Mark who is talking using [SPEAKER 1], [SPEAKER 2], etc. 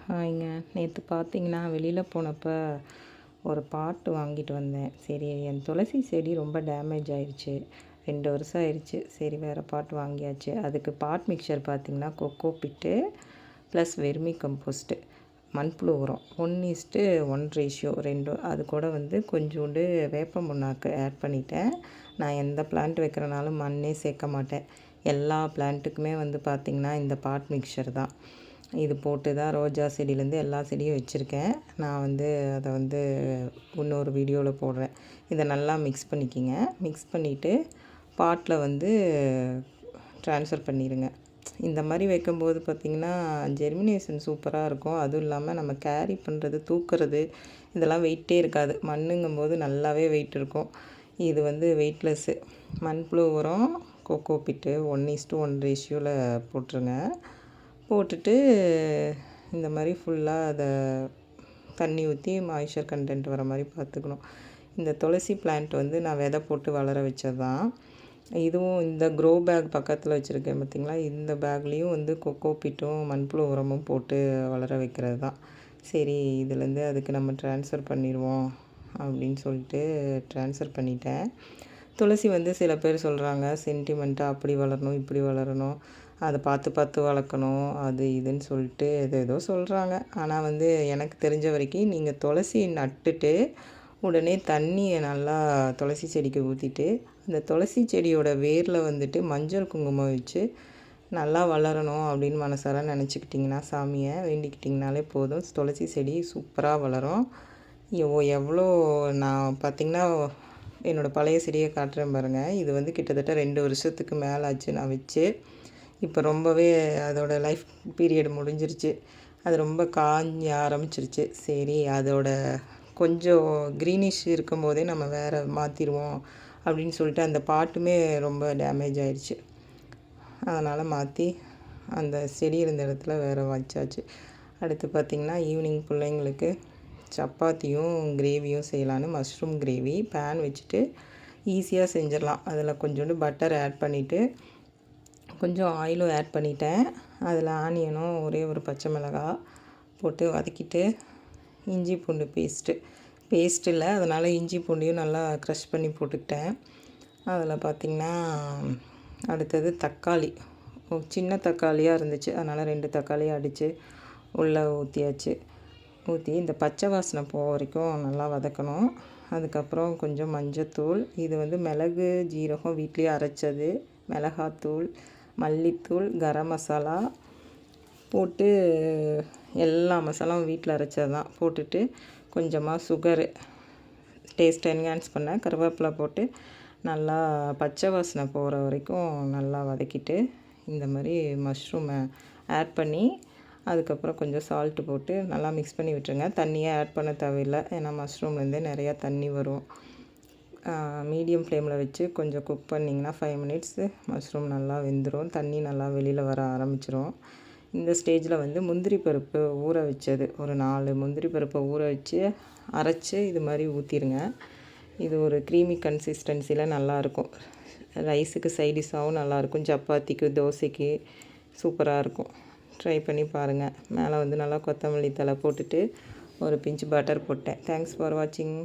[SPEAKER 1] ஹாய்ங்க. நேற்று பார்த்தீங்கன்னா, வெளியில் போனப்போ ஒரு பாட்டு வாங்கிட்டு வந்தேன். சரி, என் துளசி செடி ரொம்ப டேமேஜ் ஆயிடுச்சு. 2 வருஷம் ஆயிடுச்சு. சரி, வேறு பாட் வாங்கியாச்சு. அதுக்கு பாட் மிக்சர் பார்த்தீங்கன்னா, கொக்கோ பிட்டு ப்ளஸ் வெர்மி கம்போஸ்ட்டு, மண்புழு உரம் 1:1 ரேஷியோ 2. அது கூட வந்து கொஞ்சோண்டு வேப்ப புண்ணாக்கு ஆட் பண்ணிட்டேன். நான் எந்த பிளான்ட் வைக்கிறனாலும் மண்ணே சேர்க்க மாட்டேன். எல்லா பிளான்ட்டுக்குமே வந்து பார்த்திங்கன்னா, இந்த பாட் மிக்சர் தான். இது போட்டு தான் ரோஜா செடியிலேருந்து எல்லா செடியும் வச்சுருக்கேன். நான் வந்து அதை வந்து இன்னொரு வீடியோவில் போடுறேன். இதை நல்லா மிக்ஸ் பண்ணிக்கிங்க. மிக்ஸ் பண்ணிவிட்டு பாட்டில் வந்து ட்ரான்ஸ்ஃபர் பண்ணிடுங்க. இந்த மாதிரி வைக்கும்போது பார்த்திங்கன்னா, ஜெர்மினேஷன் சூப்பராக இருக்கும். அதுவும் இல்லாமல் நம்ம கேரி பண்ணுறது, தூக்குறது இதெல்லாம் வெயிட்டே இருக்காது. மண்ணுங்கும்போது நல்லாவே வெயிட் இருக்கும். இது வந்து வெயிட்லெஸ்ஸு. மண்புழு உரம், கொக்கோ பிட்டு 1:1 ரேஷியோவில் போட்டுருங்க. போட்டுட்டு இந்த மாதிரி ஃபுல்லாக அதை தண்ணி ஊற்றி மாய்ஸ்சர் கண்டென்ட் வர மாதிரி பார்த்துக்கணும். இந்த துளசி பிளான்ட் வந்து நான் விதை போட்டு வளர வச்சது தான். இதுவும் இந்த க்ரோ பேக் பக்கத்தில் வச்சுருக்கேன் பார்த்திங்களா, இந்த பேக்லேயும் வந்து கொக்கோ பிட்டும் மண்புழு உரமும் போட்டு வளர வைக்கிறது தான். சரி, இதுலேருந்து அதுக்கு நம்ம ட்ரான்ஸ்ஃபர் பண்ணிடுவோம் அப்படின்னு சொல்லிட்டு ட்ரான்ஸ்ஃபர் பண்ணிட்டேன். துளசி வந்து சில பேர் சொல்கிறாங்க, சென்டிமெண்ட்டாக அப்படி வளரணும், இப்படி வளரணும், அதை பார்த்து பார்த்து வளர்க்கணும், அது இதுன்னு சொல்லிட்டு ஏதோ சொல்கிறாங்க. ஆனால் வந்து எனக்கு தெரிஞ்ச வரைக்கும் நீங்கள் துளசி நட்டுட்டு உடனே தண்ணியை நல்லா துளசி செடிக்கு ஊற்றிட்டு அந்த துளசி செடியோட வேரில் வந்துட்டு மஞ்சள் குங்குமம் வச்சு நல்லா வளரணும் அப்படின்னு மனசார நினச்சிக்கிட்டிங்கன்னா, சாமியை வேண்டிக்கிட்டிங்கனாலே போதும். துளசி செடி சூப்பராக வளரும். எவ்வளோ நான் பார்த்திங்கன்னா, என்னோடய பழைய செடியை காட்டுறேன் பாருங்கள். இது வந்து கிட்டத்தட்ட 2 வருஷத்துக்கு மேலே ஆச்சு நான் வச்சு. இப்போ ரொம்பவே அதோட லைஃப் பீரியட் முடிஞ்சிருச்சு. அது ரொம்ப காஞ்ச ஆரம்பிச்சிருச்சு. சரி, அதோட கொஞ்சம் க்ரீனிஷ் இருக்கும்போதே நம்ம வேறு மாற்றிடுவோம் அப்படின்னு சொல்லிட்டு அந்த பாட்டுமே ரொம்ப டேமேஜ் ஆயிடுச்சு. அதனால் மாற்றி அந்த செடி இருந்த இடத்துல வேறு வச்சாச்சு. அடுத்து பார்த்திங்கன்னா, ஈவினிங் பிள்ளைங்களுக்கு சப்பாத்தியும் கிரேவியும் செய்யலான்னு மஷ்ரூம் கிரேவி பேன் வச்சுட்டு ஈஸியாக செஞ்சிடலாம். அதில் கொஞ்சோண்டு பட்டர் ஆட் பண்ணிவிட்டு கொஞ்சம் ஆயிலும் ஆட் பண்ணிட்டேன். அதில் ஆனியனும் ஒரே ஒரு பச்சை மிளகாய் போட்டு வதக்கிட்டு இஞ்சி பூண்டு பேஸ்ட் இல்லை, அதனால் இஞ்சி பூண்டையும் நல்லா க்ரஷ் பண்ணி போட்டுக்கிட்டேன். அதில் பார்த்திங்கன்னா, அடுத்தது தக்காளி சின்ன தக்காளியாக இருந்துச்சு, அதனால் 2 தக்காளியை அடித்து உள்ளே ஊற்றியாச்சு. ஊற்றி இந்த பச்சை வாசனை போக வரைக்கும் நல்லா வதக்கணும். அதுக்கப்புறம் கொஞ்சம் மஞ்சத்தூள், இது வந்து மிளகு ஜீரகம் வீட்லேயே அரைச்சது, மிளகாத்தூள், மல்லித்தூள், கரம் மசாலா போட்டு எல்லா மசாலாவும் வீட்டில் அரைச்சது தான் போட்டுட்டு கொஞ்சமாக சுகரு டேஸ்ட் என்ஹான்ஸ் பண்ண கருவேப்பிலை போட்டு நல்லா பச்சை வாசனை போகிற வரைக்கும் நல்லா வதக்கிட்டு இந்த மாதிரி மஷ்ரூமை ஆட் பண்ணி அதுக்கப்புறம் கொஞ்சம் சால்ட்டு போட்டு நல்லா மிக்ஸ் பண்ணி விட்டுருங்க. தண்ணியே ஆட் பண்ண தேவையில்லை, ஏன்னா மஷ்ரூம்லேருந்தே நிறையா தண்ணி வரும். மீடியம் ஃப்ளேமில் வச்சு கொஞ்சம் குக் பண்ணிங்கன்னா 5 மினிட்ஸு மஷ்ரூம் நல்லா வெந்துடும். தண்ணி நல்லா வெளியில் வர ஆரம்பிச்சிரும். இந்த ஸ்டேஜில் வந்து முந்திரி பருப்பு ஊற வச்சது ஒரு 4 முந்திரி பருப்பை ஊற வச்சு அரைச்சி இது மாதிரி ஊற்றிடுங்க. இது ஒரு க்ரீமி கன்சிஸ்டன்சியில் நல்லாயிருக்கும். ரைஸுக்கு சைடிஷாகவும் நல்லாயிருக்கும், சப்பாத்திக்கு தோசைக்கு சூப்பராக இருக்கும். ட்ரை பண்ணி பாருங்கள். மேலே வந்து நல்லா கொத்தமல்லி தழை போட்டுட்டு ஒரு பிஞ்ச் பட்டர் போட்டேன். தேங்க்ஸ் ஃபார் வாட்சிங்.